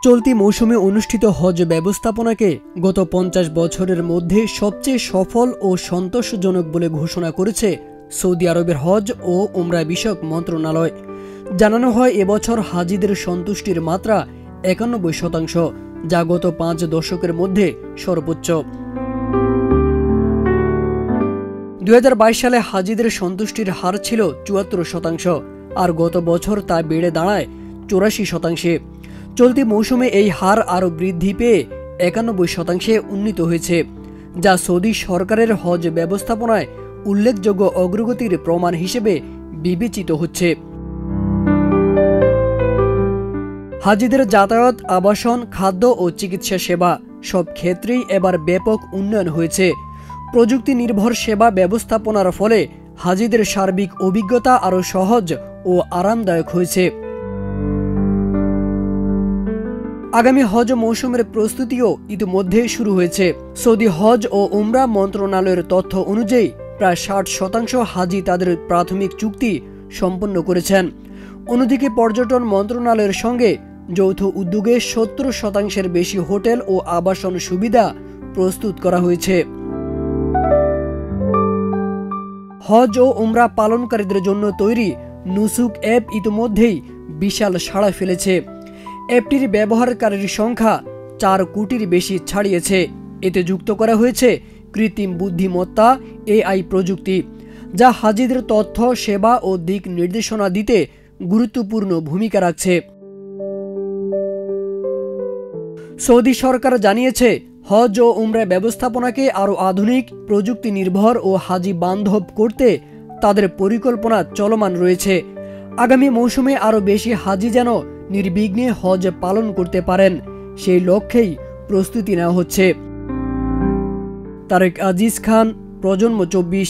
চলতি মৌসুমে অনুষ্ঠিত হজ ব্যবস্থাপনাকে গত ৫০ বছরের মধ্যে সবচেয়ে সফল ও সন্তোষজনক বলে ঘোষণা করেছে সৌদি আরবের হজ ও উমরা বিষয়ক মন্ত্রণালয়। জানানো হয়, এবছর হাজিদের সন্তুষ্টির মাত্রা ৯১%, যা গত ৫ দশকের মধ্যে সর্বোচ্চ। ২০২২ সালে হাজিদের সন্তুষ্টির হার ছিল ৭৪%, আর গত বছর তা বেড়ে দাঁড়ায় ৮৪%। চলতি মৌসুমে এই হার আরও বৃদ্ধি পেয়ে ৯১%-এ উন্নীত হয়েছে, যা সৌদি সরকারের হজ ব্যবস্থাপনায় উল্লেখযোগ্য অগ্রগতির প্রমাণ হিসেবে বিবেচিত হচ্ছে। হাজিদের যাতায়াত, আবাসন, খাদ্য ও চিকিৎসা সেবা সব ক্ষেত্রেই এবার ব্যাপক উন্নয়ন হয়েছে। প্রযুক্তি নির্ভর সেবা ব্যবস্থাপনার ফলে হাজিদের সার্বিক অভিজ্ঞতা আরও সহজ ও আরামদায়ক হয়েছে। আগামী হজ মৌসুমের প্রস্তুতিও ইতিমধ্যে শুরু হয়েছে। সৌদি হজ ও উমরা মন্ত্রণালয়ের তথ্য অনুযায়ী প্রায় ৬০% হাজি তাদের প্রাথমিক চুক্তি সম্পন্ন করেছেন। অন্যদিকে পর্যটন মন্ত্রণালয়ের সঙ্গে যৌথ উদ্যোগে ৭০%-এর বেশি হোটেল ও আবাসন সুবিধা প্রস্তুত করা হয়েছে। হজ ও উমরা পালনকারীদের জন্য তৈরি নুসুক অ্যাপ ইতিমধ্যেই বিশাল সাড়া ফেলেছে। অ্যাপটির ব্যবহারকারীর সংখ্যা ৪ কোটির বেশি ছাড়িয়েছে। এতে যুক্ত করা হয়েছে কৃত্রিম বুদ্ধিমত্তা AI প্রযুক্তি, যা হাজিদের তথ্য, সেবা ও দিক নির্দেশনা দিতে গুরুত্বপূর্ণ ভূমিকা রাখছে। সৌদি সরকার জানিয়েছে, হজ ও উমরা ব্যবস্থাপনাকে আরও আধুনিক, প্রযুক্তি নির্ভর ও হাজি বান্ধব করতে তাদের পরিকল্পনা চলমান রয়েছে। আগামী মৌসুমে আরও বেশি হাজি যেন নির্বিঘ্নে হজ পালন করতে পারেন, সেই লক্ষ্যেই প্রস্তুতি নেওয়া হচ্ছে। তারেক আজিজ খান, প্রজন্ম ২৪।